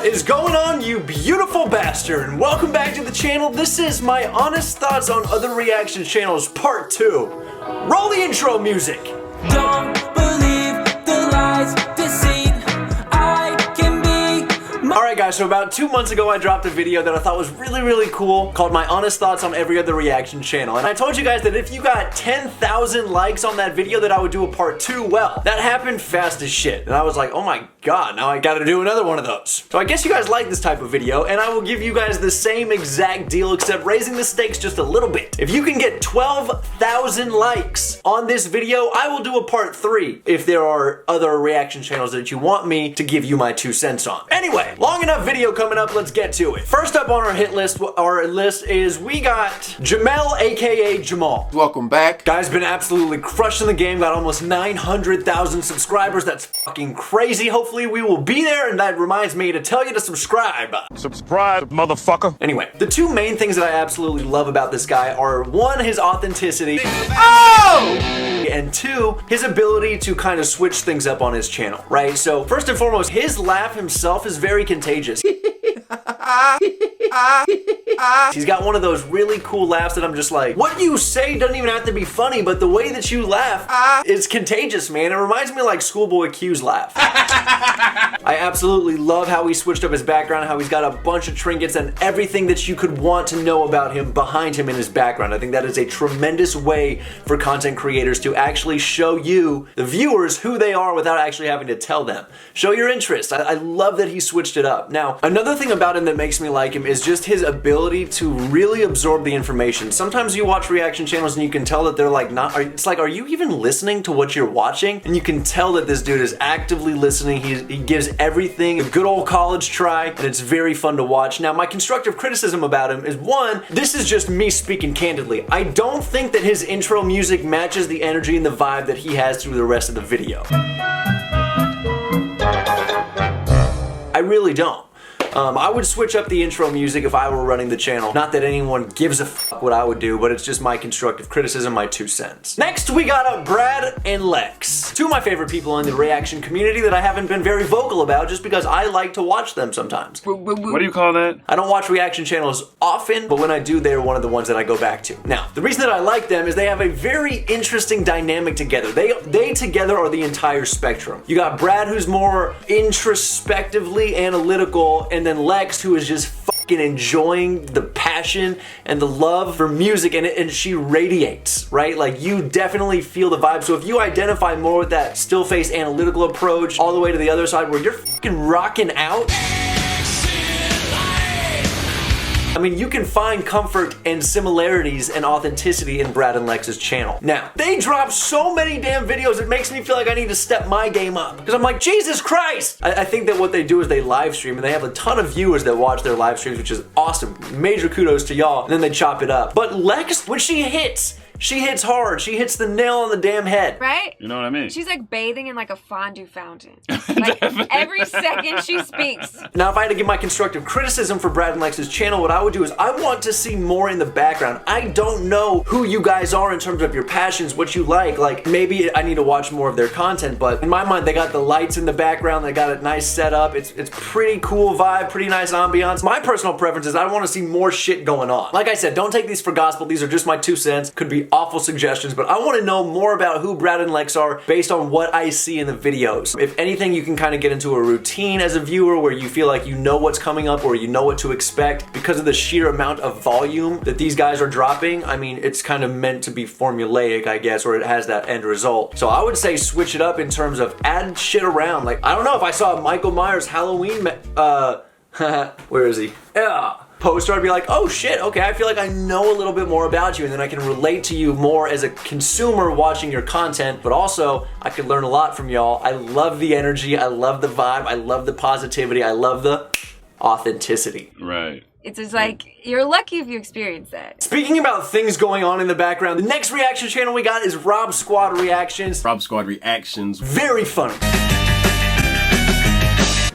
What is going on, you beautiful bastard? And welcome back to the channel. This is my honest thoughts on other reaction channels part 2. Roll the intro music. Don't believe the lies, deceit. I can be. Alright guys, so about 2 months ago I dropped a video that I thought was really cool called my honest thoughts on every other reaction channel. And I told you guys that if you got 10,000 likes on that video that I would do a part 2. Well, that happened fast as shit. And I was like, oh my god, now I gotta do another one of those. So I guess you guys like this type of video, and I will give you guys the same exact deal except raising the stakes just a little bit. If you can get 12,000 likes on this video, I will do a part 3 if there are other reaction channels that you want me to give you my 2 cents on. Anyway, long enough video coming up, let's get to it. First up on our hit list, is we got Jamel AKA Jamal. Welcome back. Guy's been absolutely crushing the game, got almost 900,000 subscribers. That's fucking crazy. Hopefully we will be there, and that reminds me to tell you to subscribe. Subscribe, motherfucker. Anyway, the 2 main things that I absolutely love about this guy are 1, his authenticity. Oh! And 2, his ability to kind of switch things up on his channel, right? So first and foremost, his laugh himself is very contagious. He's got one of those really cool laughs that I'm just like, what you say doesn't even have to be funny, but the way that you laugh is contagious, man. It reminds me of like Schoolboy Q's laugh. I absolutely love how he switched up his background, how he's got a bunch of trinkets and everything that you could want to know about him behind him in his background. I think that is a tremendous way for content creators to actually show you, the viewers, who they are without actually having to tell them. Show your interest. I love that he switched it up. Now, another thing about him that makes me like him is just his ability to really absorb the information. Sometimes you watch reaction channels and you can tell that they're like it's like, are you even listening to what you're watching? And you can tell that this dude is actively listening. He gives everything a good old college try, and it's very fun to watch. Now, my constructive criticism about him is 1, this is just me speaking candidly. I don't think that his intro music matches the energy and the vibe that he has through the rest of the video. I really don't. I would switch up the intro music if I were running the channel. Not that anyone gives a fuck what I would do, but it's just my constructive criticism, my 2 cents. Next, we got Brad and Lex. 2 of my favorite people in the reaction community that I haven't been very vocal about just because I like to watch them sometimes. What do you call that? I don't watch reaction channels often, but when I do, they're one of the ones that I go back to. Now, the reason that I like them is they have a very interesting dynamic together. They together are the entire spectrum. You got Brad, who's more introspectively analytical, and then Lex, who is just fucking enjoying the passion and the love for music, and she radiates, right? Like, you definitely feel the vibe. So if you identify more with that still face analytical approach all the way to the other side where you're fucking rocking out, I mean, you can find comfort and similarities and authenticity in Brad and Lex's channel. Now, they drop so many damn videos, it makes me feel like I need to step my game up. Because I'm like, Jesus Christ! I think that what they do is they live stream, and they have a ton of viewers that watch their live streams, which is awesome. Major kudos to y'all. And then they chop it up. But Lex, when she hits hard. She hits the nail on the damn head. Right? You know what I mean? She's like bathing in like a fondue fountain. Like every second she speaks. Now, if I had to give my constructive criticism for Brad and Lex's channel, what I would do is I want to see more in the background. I don't know who you guys are in terms of your passions, what you like. Like, maybe I need to watch more of their content, but in my mind, they got the lights in the background. They got a nice setup. It's pretty cool vibe, pretty nice ambiance. My personal preference is I want to see more shit going on. Like I said, don't take these for gospel. These are just my 2 cents. Could be awful suggestions, but I want to know more about who Brad and Lex are based on what I see in the videos. If anything, you can kind of get into a routine as a viewer where you feel like you know what's coming up or you know what to expect because of the sheer amount of volume that these guys are dropping. I mean, it's kind of meant to be formulaic, I guess, or it has that end result. So I would say switch it up in terms of add shit around. Like, I don't know, if I saw Michael Myers Halloween where is he? Yeah. Poster, I'd be like, oh shit, okay, I feel like I know a little bit more about you, and then I can relate to you more as a consumer watching your content, but also I could learn a lot from y'all. I love the energy, I love the vibe, I love the positivity, I love the authenticity. Right. It's just like, you're lucky if you experience that. Speaking about things going on in the background, the next reaction channel we got is Rob Squad Reactions. Rob Squad Reactions. Very funny.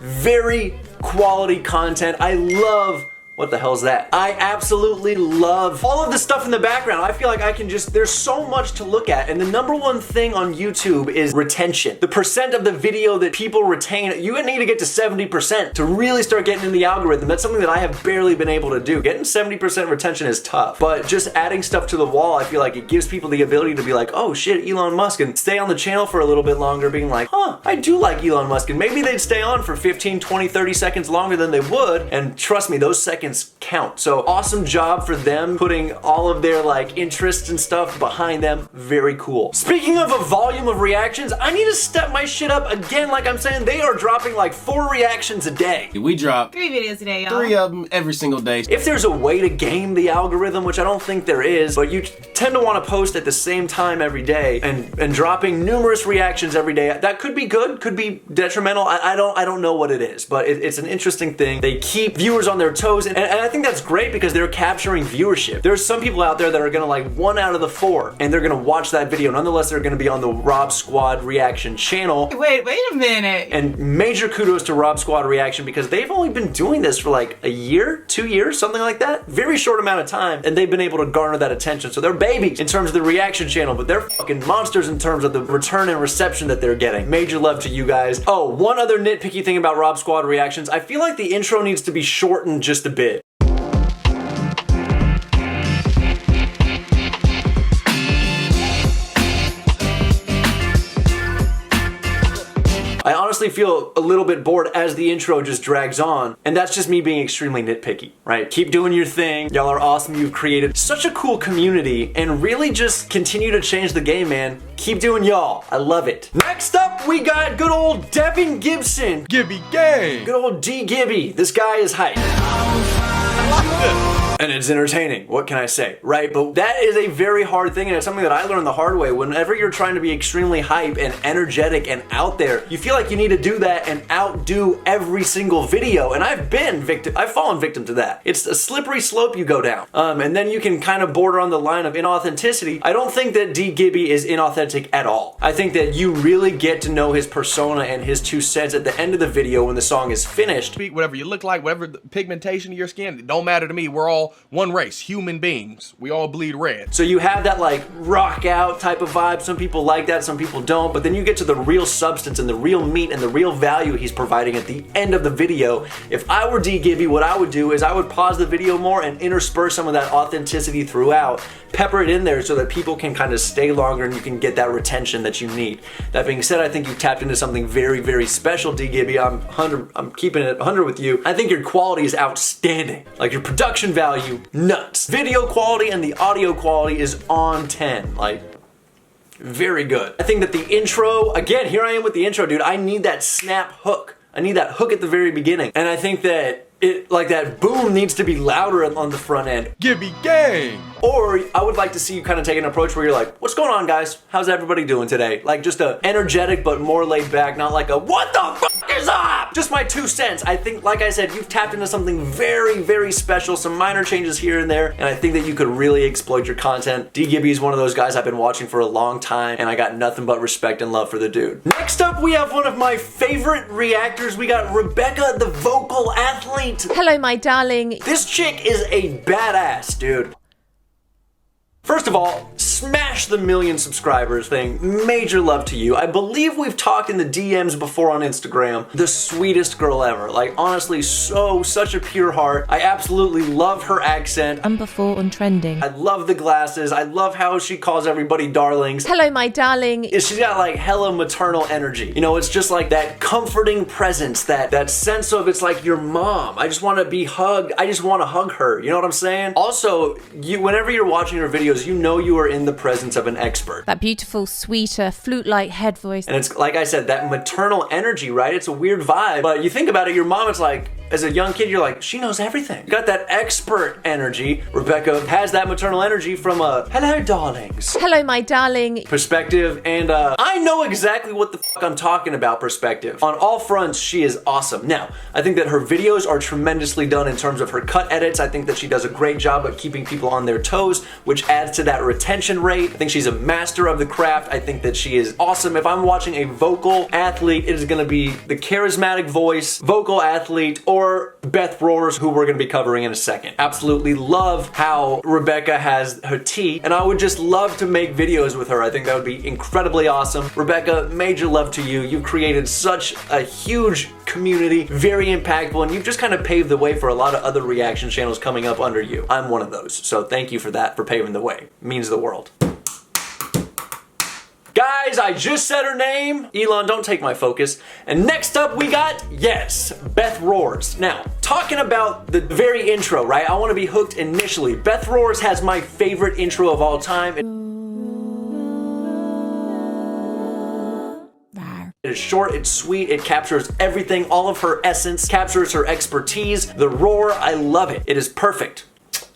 Very quality content. I love What the hell's that? I absolutely love all of the stuff in the background. I feel like I can just, there's so much to look at. And the number one thing on YouTube is retention. The percent of the video that people retain, you need to get to 70% to really start getting in the algorithm. That's something that I have barely been able to do. Getting 70% retention is tough, but just adding stuff to the wall, I feel like it gives people the ability to be like, oh shit, Elon Musk, and stay on the channel for a little bit longer being like, huh, I do like Elon Musk, and maybe they'd stay on for 15, 20, 30 seconds longer than they would, and trust me, those seconds count. So awesome job for them putting all of their like interests and stuff behind them. Very cool. Speaking of a volume of reactions, I need to step my shit up again. Like I'm saying, they are dropping like 4 reactions a day. We drop 3 videos a day, y'all. 3 of them every single day. If there's a way to game the algorithm, which I don't think there is, but you tend to want to post at the same time every day and dropping numerous reactions every day, that could be good, could be detrimental. I don't know what it is, but it's an interesting thing. They keep viewers on their toes, and I think that's great because they're capturing viewership. There's some people out there that are gonna like 1 out of the 4, and they're gonna watch that video. Nonetheless, they're gonna be on the Rob Squad reaction channel. Wait a minute. And major kudos to Rob Squad reaction because they've only been doing this for like a year, 2 years, something like that. Very short amount of time, and they've been able to garner that attention. So they're babies in terms of the reaction channel, but they're fucking monsters in terms of the return and reception that they're getting. Major love to you guys. Oh, one other nitpicky thing about Rob Squad reactions, I feel like the intro needs to be shortened just a bit. I honestly feel a little bit bored as the intro just drags on, and that's just me being extremely nitpicky, right? Keep doing your thing. Y'all are awesome. You've created such a cool community, and really just continue to change the game, man. Keep doing y'all. I love it. Next up, we got good old Devin Gibson. Gibby gang. Good old D Gibby. This guy is hype. And it's entertaining, what can I say, right? But that is a very hard thing, and it's something that I learned the hard way. Whenever you're trying to be extremely hype and energetic and out there, you feel like you need to do that and outdo every single video, and I've fallen victim to that. It's a slippery slope you go down, and then you can kind of border on the line of inauthenticity. I don't think that D Gibby is inauthentic at all. I think that you really get to know his persona and his 2 cents at the end of the video when the song is finished. Whatever you look like, whatever the pigmentation of your skin, it don't matter to me. We're all one race, human beings. We all bleed red. So you have that like rock out type of vibe. Some people like that, some people don't, but then you get to the real substance and the real meat and the real value he's providing at the end of the video. If I were D Gibby, what I would do is I would pause the video more and intersperse some of that authenticity throughout, pepper it in there so that people can kind of stay longer and you can get that retention that you need. That being said, I think you tapped into something very, very special, D Gibby. I'm keeping it 100 with you. I think your quality is outstanding. Like your production value, nuts. Video quality and the audio quality is on 10. Like, very good. I think that the intro, again, here I am with the intro, dude. I need that snap hook. I need that hook at the very beginning. And I think that like that boom needs to be louder on the front end. Gibby gang. Or I would like to see you kind of take an approach where you're like, what's going on, guys? How's everybody doing today? Like just a energetic but more laid back, not like a what the fuck is up? Just my 2 cents. I think, like I said, you've tapped into something very, very special, some minor changes here and there, and I think that you could really exploit your content. D Gibby is one of those guys I've been watching for a long time, and I got nothing but respect and love for the dude. Next up, we have one of my favorite reactors. We got Rebecca, the vocal athlete. Hello, my darling. This chick is a badass, dude. First of all, smash the 1,000,000 subscribers thing. Major love to you. I believe we've talked in the DMs before on Instagram. The sweetest girl ever. Like, honestly, such a pure heart. I absolutely love her accent. Number 4 on trending. I love the glasses. I love how she calls everybody darlings. Hello, my darling. She's got like hella maternal energy. You know, it's just like that comforting presence, that sense of it's like your mom. I just want to be hugged. I just want to hug her. You know what I'm saying? Also, whenever you're watching her videos, you know you are in the presence of an expert. That beautiful, sweeter, flute-like head voice. And it's, like I said, that maternal energy, right? It's a weird vibe, but you think about it, your mom is like, as a young kid, you're like, she knows everything. You got that expert energy. Rebecca has that maternal energy from a hello, darlings. Hello, my darling. Perspective, and I know exactly what the fuck I'm talking about perspective. On all fronts, she is awesome. Now, I think that her videos are tremendously done in terms of her cut edits. I think that she does a great job at keeping people on their toes, which adds to that retention rate. I think she's a master of the craft. I think that she is awesome. If I'm watching a vocal athlete, it is gonna be the charismatic voice, vocal athlete, or or Beth Roars, who we're gonna be covering in a second. Absolutely love how Rebecca has her tea, and I would just love to make videos with her. I think that would be incredibly awesome. Rebecca, major love to you. You've created such a huge community, very impactful, and you've just kind of paved the way for a lot of other reaction channels coming up under you. I'm one of those, so thank you for that, for paving the way. It means the world. Guys, I just said her name. Elon, don't take my focus. And next up we got, yes, Beth Roars. Now, talking about the very intro, right? I want to be hooked initially. Beth Roars has my favorite intro of all time. It is short, it's sweet, it captures everything, all of her essence, captures her expertise, the roar, I love it. It is perfect.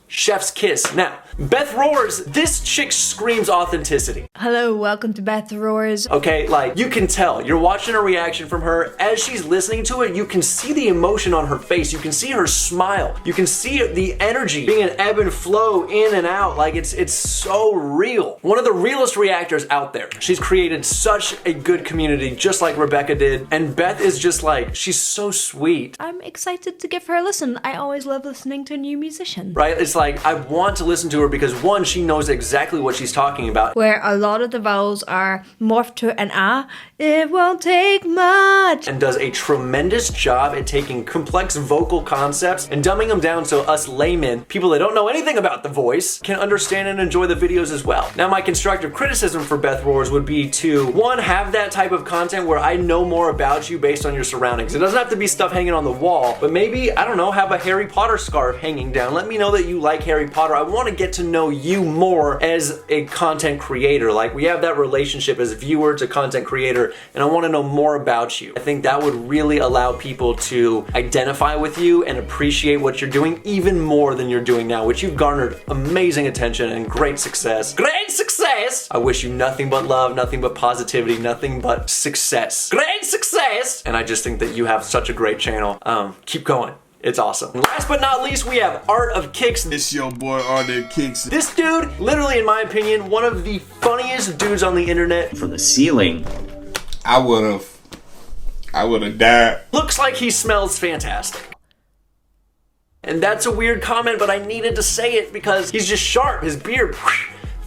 Chef's kiss. Now, Beth Roars, this chick screams authenticity. Hello, welcome to Beth Roars. Okay, like, you can tell. You're watching a reaction from her. As she's listening to it, you can see the emotion on her face. You can see her smile. You can see the energy being an ebb and flow in and out. Like, it's so real. One of the realest reactors out there. She's created such a good community, just like Rebecca did. And Beth is just like, she's so sweet. I'm excited to give her a listen. I always love listening to a new musician. Right? It's like, I want to listen to her because one, she knows exactly what she's talking about. Where a lot of the vowels are morphed to an ah, it won't take much. And does a tremendous job at taking complex vocal concepts and dumbing them down so us laymen, people that don't know anything about the voice, can understand and enjoy the videos as well. Now, my constructive criticism for Beth Roars would be to, one, have that type of content where I know more about you based on your surroundings. It doesn't have to be stuff hanging on the wall, but maybe, I don't know, have a Harry Potter scarf hanging down. Let me know that you like Harry Potter. I want to get to know you more as a content creator. Like, we have that relationship as viewer to content creator, and I want to know more about you. I think that would really allow people to identify with you and appreciate what you're doing even more than you're doing now, which you've garnered amazing attention and great success. Great success! I wish you nothing but love, nothing but positivity, nothing but success. Great success! And I just think that you have such a great channel. Keep going. It's awesome. And last but not least, we have ArtofKickz. It's your boy ArtofKickz. This dude, literally in my opinion, one of the funniest dudes on the internet. From the ceiling. I would've died. Looks like he smells fantastic. And that's a weird comment, but I needed to say it because he's just sharp. His beard,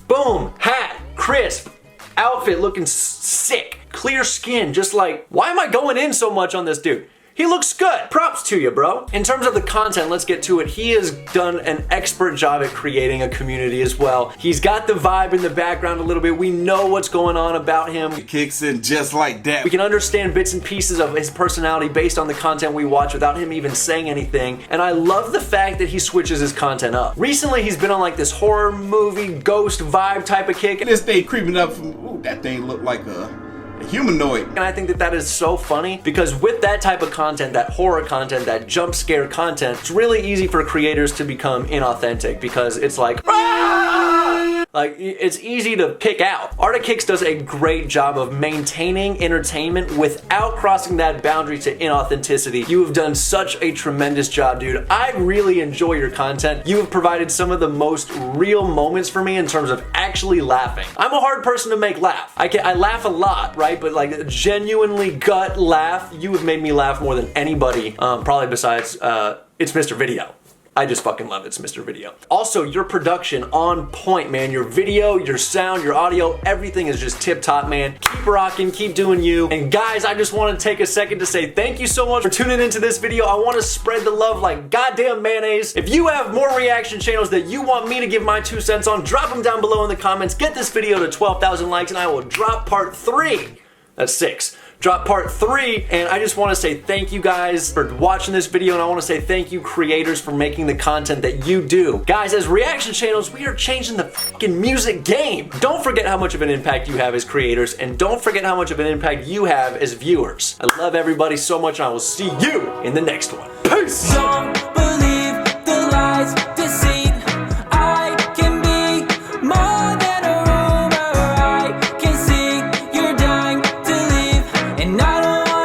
boom, hat, crisp, outfit looking sick, clear skin, just like, why am I going in so much on this dude? He looks good. Props to you, bro. In terms of the content, let's get to it. He has done an expert job at creating a community as well. He's got the vibe in the background a little bit. We know what's going on about him. He kicks in just like that. We can understand bits and pieces of his personality based on the content we watch without him even saying anything. And I love the fact that he switches his content up. Recently, he's been on like this horror movie, ghost vibe type of kick. This thing creeping up from, ooh, that thing looked like a humanoid. And I think that that is so funny because with that type of content, that horror content, that jump scare content, it's really easy for creators to become inauthentic because it's like, ah! Like, it's easy to pick out. ArtofKickz does a great job of maintaining entertainment without crossing that boundary to inauthenticity. You have done such a tremendous job, dude. I really enjoy your content. You have provided some of the most real moments for me in terms of actually laughing. I'm a hard person to make laugh. I laugh a lot, right? But like a genuinely gut laugh, you have made me laugh more than anybody, probably besides It's Mr. Video. I just fucking love It's Mr. Video. Also, your production on point, man. Your video, your sound, your audio, everything is just tip top, man. Keep rocking, keep doing you. And guys, I just want to take a second to say thank you so much for tuning into this video. I want to spread the love like goddamn mayonnaise. If you have more reaction channels that you want me to give my 2 cents on, drop them down below in the comments. Get this video to 12,000 likes and I will drop part 3. That's 6. Drop part 3, and I just want to say thank you guys for watching this video, and I want to say thank you creators for making the content that you do. Guys, as reaction channels, we are changing the fucking music game. Don't forget how much of an impact you have as creators, and don't forget how much of an impact you have as viewers. I love everybody so much, and I will see you in the next one. Peace! Don't believe the lies.